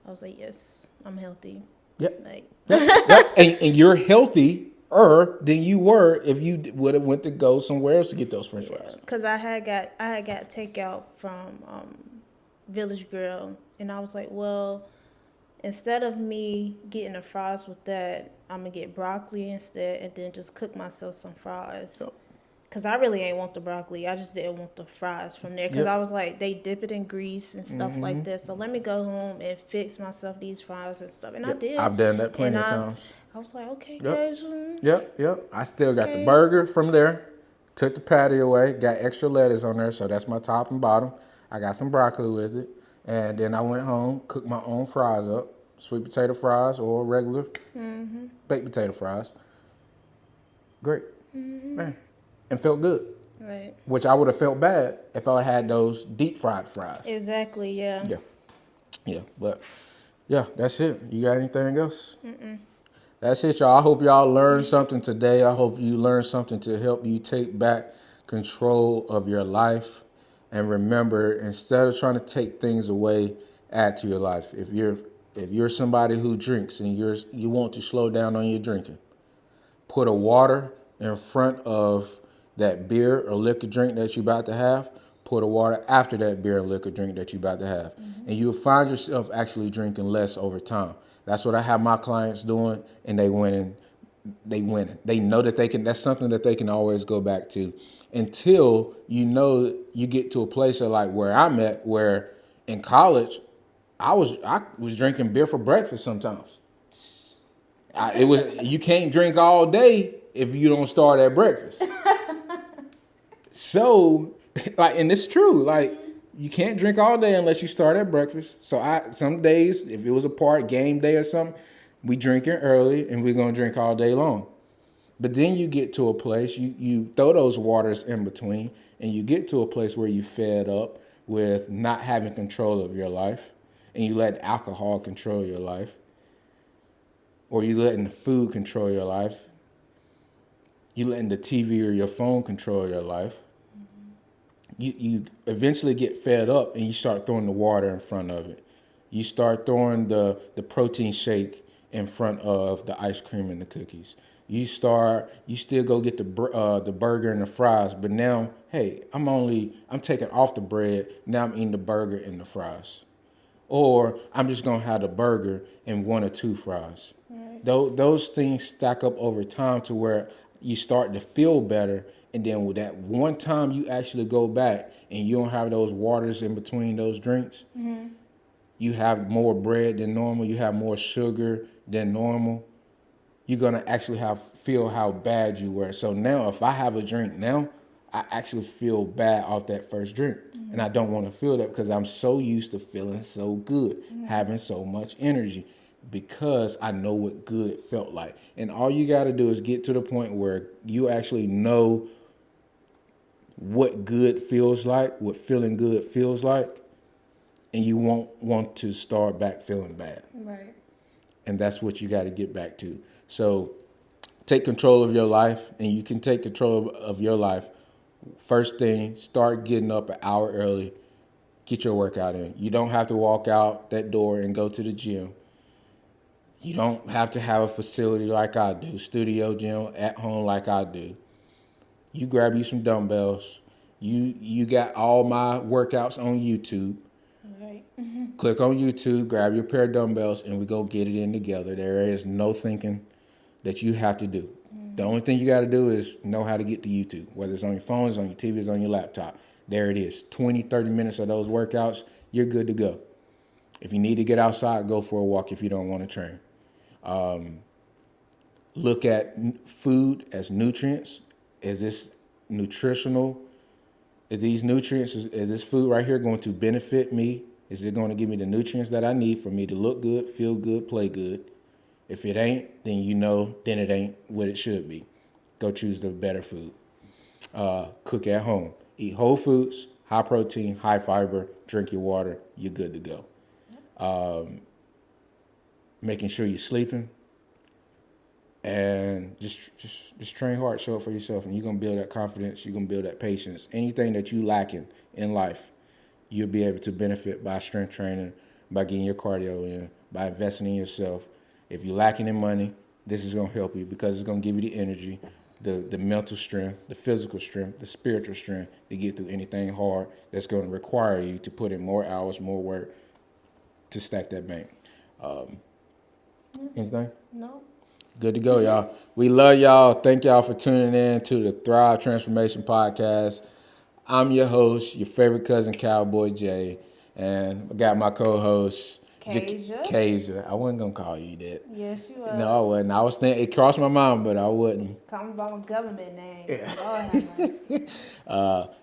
I was like, yes, I'm healthy. Yep. Like, Yep. And you're healthier than you were if you would have went to go somewhere else to get those French fries. because I had got takeout from Village Grill, and I was like, well, instead of me getting the fries with that, I'm gonna get broccoli instead, and then just cook myself some fries. Yep. Cause I really ain't want the broccoli. I just didn't want the fries from there. Cause Yep. I was like, they dip it in grease and stuff like that. So let me go home and fix myself these fries and stuff. And I did. I've done that plenty of times. I was like, okay, Yep. guys. Yep. I still got Okay. the burger from there. Took the patty away. Got extra lettuce on there, so that's my top and bottom. I got some broccoli with it, and then I went home, cooked my own fries up, sweet potato fries or regular baked potato fries. Great, man, and felt good. Right. Which I would have felt bad if I had those deep fried fries. Exactly. Yeah. Yeah. But yeah, that's it. You got anything else? That's it, y'all. I hope y'all learned something today. I hope you learned something to help you take back control of your life. And remember, instead of trying to take things away, add to your life. If you're somebody who drinks and you want to slow down on your drinking, put a water in front of that beer or liquor drink that you're about to have. Put a water after that beer or liquor drink that you're about to have. And you'll find yourself actually drinking less over time. That's what I have my clients doing, and they winning. They know that they can. That's something that they can always go back to until you get to a place of like where I'm at, where in college I was drinking beer for breakfast sometimes. You can't drink all day if you don't start at breakfast. So, like, and it's true. Like, you can't drink all day unless you start at breakfast. So some days, if it was a game day or something, we drinking early and we're gonna drink all day long. But then you get to a place, you throw those waters in between, and you get to a place where you fed up with not having control of your life, and you let alcohol control your life, or you letting the food control your life, you letting the TV or your phone control your life. You eventually get fed up and you start throwing the water in front of it. You start throwing the protein shake in front of the ice cream and the cookies. You still go get the burger and the fries, but now, hey, I'm taking off the bread. Now I'm eating the burger and the fries, or I'm just gonna have the burger and 1 or 2 fries. Right. Those things stack up over time to where you start to feel better, and then with that one time you actually go back and you don't have those waters in between those drinks, you have more bread than normal, you have more sugar than normal, you're gonna actually feel how bad you were. So now if I have a drink now, I actually feel bad off that first drink. And I don't want to feel that because I'm so used to feeling so good, having so much energy, because I know what good felt like. And all you got to do is get to the point where you actually know what good feels like, what feeling good feels like, and you won't want to start back feeling bad. Right. And that's what you got to get back to. So take control of your life, and you can take control of your life. First thing, start getting up an hour early. Get your workout in. You don't have to walk out that door and go to the gym. You don't have to have a facility like I do, studio gym at home like I do. You grab you some dumbbells. You got all my workouts on YouTube. Right. Click on YouTube, grab your pair of dumbbells, and we go get it in together. There is no thinking that you have to do. The only thing you got to do is know how to get to YouTube, whether it's on your phone, it's on your TV, it's on your laptop. There it is. 20, 30 minutes of those workouts, you're good to go. If you need to get outside, go for a walk if you don't want to train. Look at food as nutrients. Is this nutritional? Is these nutrients, is this food right here going to benefit me? Is it going to give me the nutrients that I need for me to look good, feel good, play good? If it ain't, then then it ain't what it should be. Go choose the better food. Cook at home. Eat whole foods, high protein, high fiber, drink your water, you're good to go. Making sure you're sleeping, and just train hard, show up for yourself, and you're gonna build that confidence, you're gonna build that patience. Anything that you lacking in life, you'll be able to benefit by strength training, by getting your cardio in, by investing in yourself. If you're lacking in money, this is gonna help you because it's gonna give you the energy, the mental strength, the physical strength, the spiritual strength to get through anything hard that's gonna require you to put in more hours, more work to stack that bank. Anything? No. Good to go, y'all. We love y'all. Thank y'all for tuning in to the Thrive Transformation Podcast. I'm your host, your favorite cousin, Cowboy Jay, and I got my co-host, Kasia. I wasn't gonna call you that. Yes, you was. No, I wasn't. I was thinking it crossed my mind, but I wouldn't. Call me by my government name. Lord have mercy.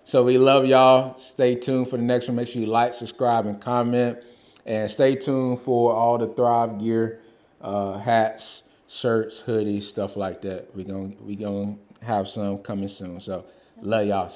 So we love y'all. Stay tuned for the next one. Make sure you like, subscribe, and comment, and stay tuned for all the Thrive gear, hats, shirts, hoodies, stuff like that. We gonna have some coming soon. So love y'all.